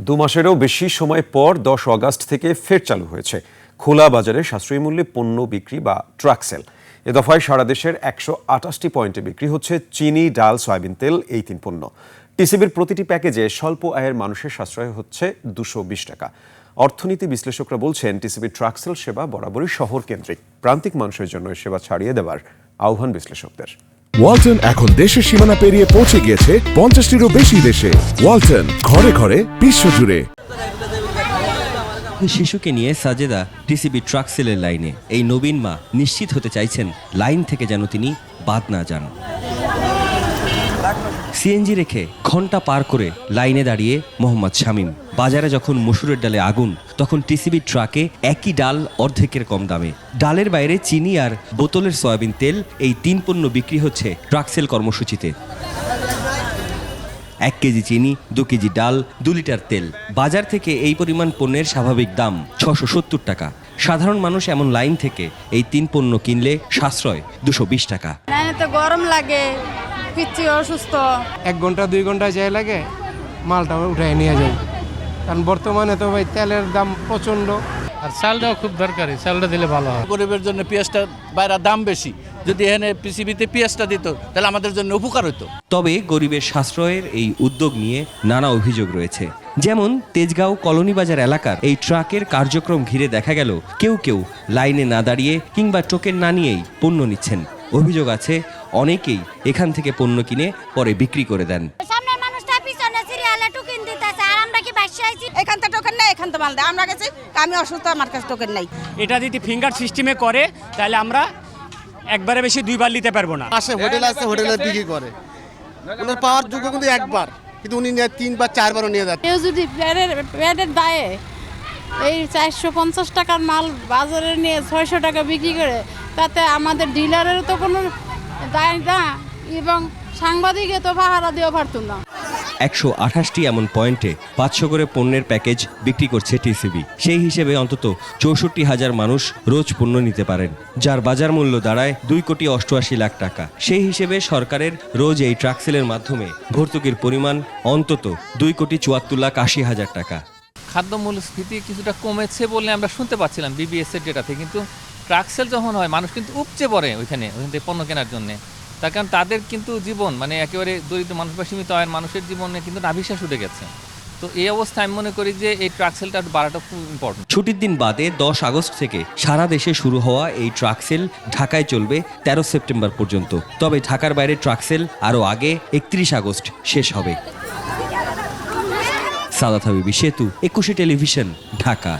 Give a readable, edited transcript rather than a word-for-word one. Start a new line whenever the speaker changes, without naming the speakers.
2 মাসেরও বেশি সময় পর 10 আগস্ট থেকে ফের চালু হয়েছে খোলা বাজারে সাশ্রয়ী মূল্যে পণ্য বিক্রি বা ট্রাক সেল। এ দফায় সারা দেশের 128টি পয়েন্টে বিক্রি হচ্ছে চিনি, ডাল, সয়াবিন তেল এই 3 পণ্য। টিসিবির প্রতিটি প্যাকেজে স্বল্প আয়ের মানুষের সাশ্রয় হচ্ছে 220 টাকা। অর্থনীতি বিশ্লেষকরা বলছেন, টিসিবির ট্রাক সেল সেবা বরাবরই শহর কেন্দ্রিক। প্রান্তিক মানুষের জন্য এই সেবা ছাড়িয়ে দেওয়ার আহ্বান বিশ্লেষকদের।
ওয়ালটন এখন দেশের সীমানা পেরিয়ে পৌঁছে গিয়েছে 50টিরও বেশি দেশে। ওয়ালটন, ঘরে ঘরে বিশ্বজুড়ে।
শিশুকে নিয়ে সাজেদা টিসিবি ট্রাক সেলের লাইনে। এই নবীন মা নিশ্চিত হতে চাইছেন লাইন থেকে যেন তিনি বাদ না যান। সিএনজি রেখে ঘন্টা পার করে লাইনে দাঁড়িয়ে মোহাম্মদ শামীম। বাজারে যখন মসুরের ডালে আগুন, তখন টিসিবি ট্রাকে একই ডাল অর্ধেকের কম দামে। ডালের বাইরে চিনি আর বোতলের সয়াবিন তেল, এই 3 পণ্য বিক্রি হচ্ছে ট্রাক সেল কর্মসূচিতে। 1 কেজি চিনি, 2 কেজি ডাল, 2 লিটার তেল। বাজার থেকে এই পরিমাণ পণ্যের স্বাভাবিক দাম 670 টাকা। সাধারণ মানুষ এমন লাইন থেকে এই 3 পণ্য কিনলে সাশ্রয় 220 টাকা।
লাইনে তো গরম লাগে, পিচ্ছি অসুস্থ।
1 ঘন্টা 2 ঘন্টা যাই লাগে, মালটা উঠায় নিয়ে যাই। কারণ বর্তমানে তো ভাই তেলের দাম প্রচণ্ড।
আর চালটাও খুব দরকারি, চালটা দিলে ভালো হয়।
গরিবের জন্য পেঁয়াজটা বাইরের দাম বেশি, যদি এখানে পিসিবিতে পেঁয়াজটা দিত তাহলে আমাদের জন্য উপকার হতো।
তবে গরিবের সাশ্রয়ের এই উদ্যোগ নিয়ে নানা অভিযোগ রয়েছে। যেমন তেজগাঁও কলোনি বাজার এলাকার এই ট্রাকের কার্যক্রম ঘিরে দেখা গেল কেউ কেউ লাইনে না দাঁড়িয়ে কিংবা টোকেন না নিয়েই পণ্য নিচ্ছেন। অভিযোগ আছে অনেকেই এখান থেকে পণ্য কিনে পরে বিক্রি করে দেন।
এখান থেকে টোকেন নেই, এখান থেকে মাল দেয়। আমরা গেছি, আমি অসুস্থ, আমার কাছে টোকেন নাই।
এটা যদি ফিঙ্গার সিস্টেমে করে তাহলে আমরা একবারে বেশি 2 বার নিতে পারবো না।
আসে হোটেল আছে, হোটেলে বিক্রি করে। ওনার পাওয়ার যোগ্য কিন্তু 1 বার, কিন্তু উনি 3 বার 4 বারও নিয়ে যাচ্ছে।
কেউ যদি প্যাডের দায়ে এই 450 টাকার মাল বাজারে নিয়ে 600 টাকা বিক্রি করে, তাতে আমাদের ডিলারেরও তো কোনো দায় না, এবং সাংবাদিকে তো পাহারা দিয়েও পারতো না।
128টি এমন পয়েন্টে 500 করে পণ্যের প্যাকেজ বিক্রি করছে টিসিবি। সেই হিসেবে অন্তত 64,000 মানুষ রোজ পণ্য নিতে পারেন, যার বাজার মূল্য দাঁড়ায় 2,88,00,000 টাকা। সেই হিসেবে সরকারের রোজ এই ট্রাক সেলের মাধ্যমে ভর্তুকির পরিমাণ অন্তত 2,74,80,000 টাকা।
খাদ্য মূল্যস্ফীতি কিছুটা কমেছে বলে আমরা শুনতে পাচ্ছিলাম বিবিএস এর ডেটাতে, কিন্তু ট্রাক সেল যখন হয় মানুষ কিন্তু উপচে পড়ে ওইখান থেকে পণ্য কেনার জন্য। তার কারণ তাদের কিন্তু জীবন মানে একেবারে দরিদ্র মানুষ বা সীমিত আয়ের মানুষের জীবনে কিন্তু নাভিশ্বাস উঠে গেছে। তো এই অবস্থায় আমি মনে করি যে এই ট্রাক সেলটা বাড়াটা খুব ইম্পর্টেন্ট।
ছুটির দিন বাদে 10 আগস্ট থেকে সারা দেশে শুরু হওয়া এই ট্রাক সেল ঢাকায় চলবে 13 সেপ্টেম্বর পর্যন্ত। তবে ঢাকার বাইরে ট্রাক সেল আরও আগে 31 আগস্ট শেষ হবে। সাদাত হাবিবি, সেতু, 21 টেলিভিশন, ঢাকা।